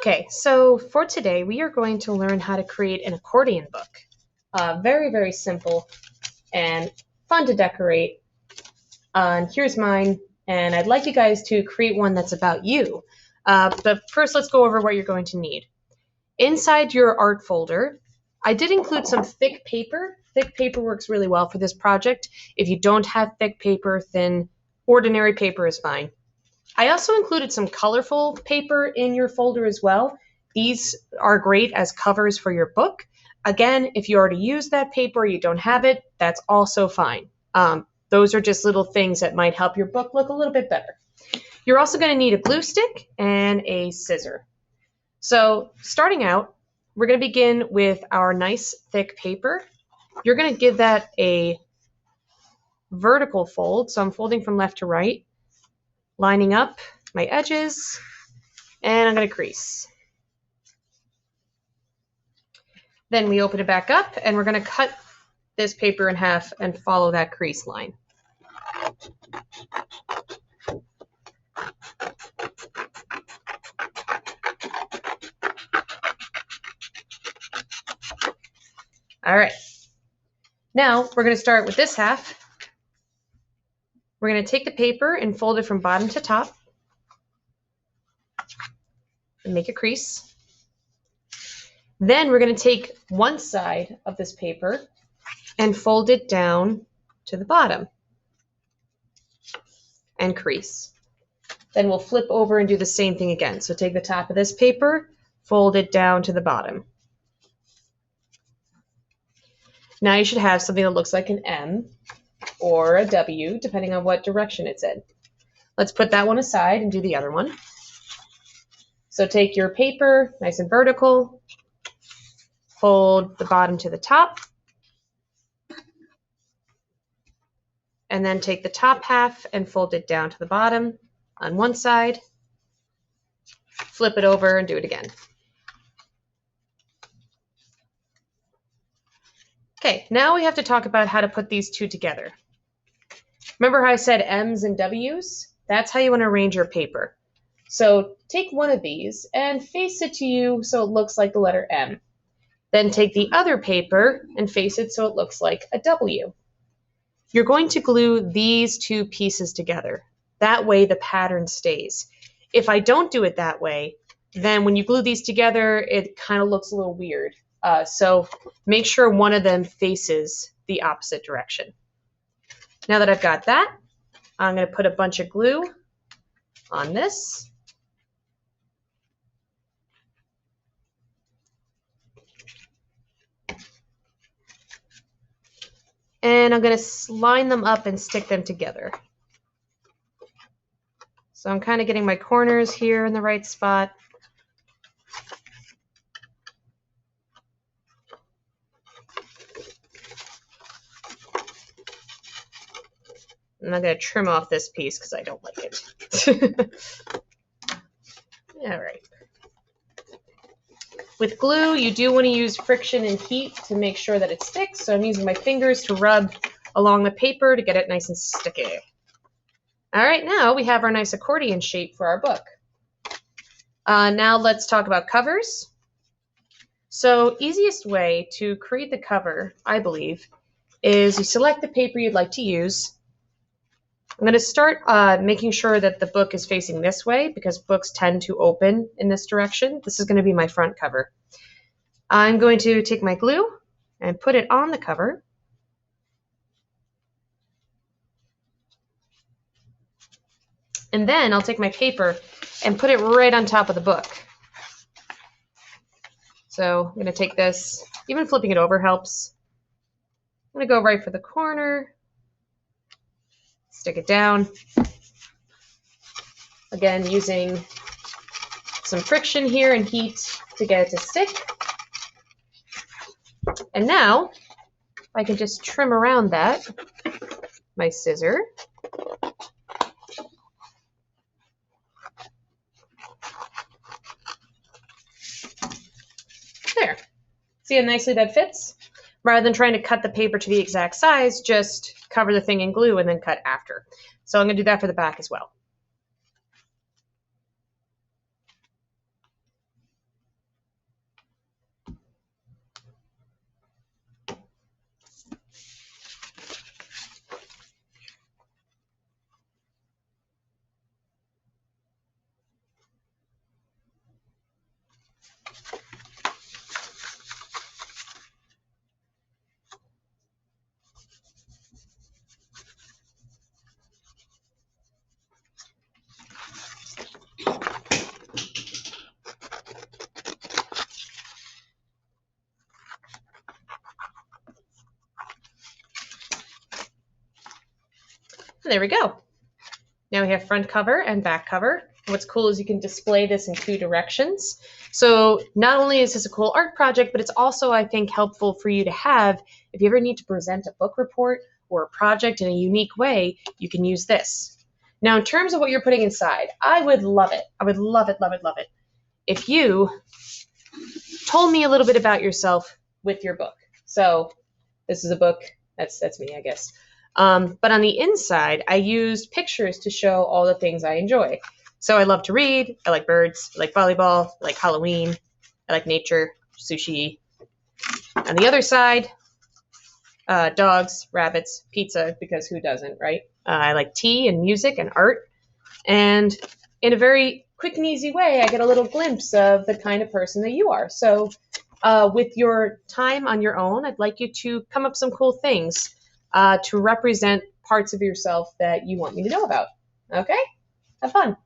Okay, so for today, we are going to learn how to create an accordion book. Very, very simple and fun to decorate. And here's mine, and I'd like you guys to create one that's about you. But first, let's go over what you're going to need. Inside your art folder, I did include some thick paper. Thick paper works really well for this project. If you don't have thick paper, then ordinary paper is fine. I also included some colorful paper in your folder as well. These are great as covers for your book. Again, if you already use that paper or you don't have it, that's also fine. Those are just little things that might help your book look a little bit better. You're also going to need a glue stick and a scissor. So starting out, we're going to begin with our nice thick paper. You're going to give that a vertical fold. So I'm folding from left to right, lining up my edges, and I'm going to crease. Then we open it back up, and we're going to cut this paper in half and follow that crease line. All right. Now we're going to start with this half. We're going to take the paper and fold it from bottom to top and make a crease. Then we're going to take one side of this paper and fold it down to the bottom and crease. Then we'll flip over and do the same thing again. So take the top of this paper, fold it down to the bottom. Now you should have something that looks like an M or a W, depending on what direction it's in. Let's put that one aside and do the other one. So take your paper, nice and vertical, fold the bottom to the top, and then take the top half and fold it down to the bottom on one side, flip it over and do it again. Okay, now we have to talk about how to put these two together. Remember how I said M's and W's? That's how you want to arrange your paper. So take one of these and face it to you so it looks like the letter M. Then take the other paper and face it so it looks like a W. You're going to glue these two pieces together. That way the pattern stays. If I don't do it that way, then when you glue these together, it kind of looks a little weird. So make sure one of them faces the opposite direction. Now that I've got that, I'm going to put a bunch of glue on this. And I'm going to line them up and stick them together. So I'm kind of getting my corners here in the right spot. And I'm going to trim off this piece because I don't like it. All right. With glue, you do want to use friction and heat to make sure that it sticks. So I'm using my fingers to rub along the paper to get it nice and sticky. All right, now we have our nice accordion shape for our book. Now let's talk about covers. So easiest way to create the cover, I believe, is you select the paper you'd like to use. I'm going to start making sure that the book is facing this way because books tend to open in this direction. This is going to be my front cover. I'm going to take my glue and put it on the cover. And then I'll take my paper and put it right on top of the book. So I'm going to take this, even flipping it over helps. I'm going to go right for the corner. Stick it down. Again, using some friction here and heat to get it to stick. And now, I can just trim around that, my scissor. There. See how nicely that fits? Rather than trying to cut the paper to the exact size, just cover the thing in glue and then cut after. So I'm going to do that for the back as well. And there we go. Now we have front cover and back cover. What's cool is you can display this in 2 directions. So not only is this a cool art project, but it's also, I think, helpful for you to have if you ever need to present a book report or a project in a unique way, you can use this. Now, in terms of what you're putting inside, I would love it. I would love it, love it, love it if you told me a little bit about yourself with your book. So this is a book. That's me, I guess. But on the inside, I used pictures to show all the things I enjoy. So I love to read, I like birds, I like volleyball, I like Halloween, I like nature, sushi. On the other side, dogs, rabbits, pizza, because who doesn't, right? I like tea and music and art. And in a very quick and easy way, I get a little glimpse of the kind of person that you are. So with your time on your own, I'd like you to come up with some cool things to represent parts of yourself that you want me to know about. Okay? Have fun.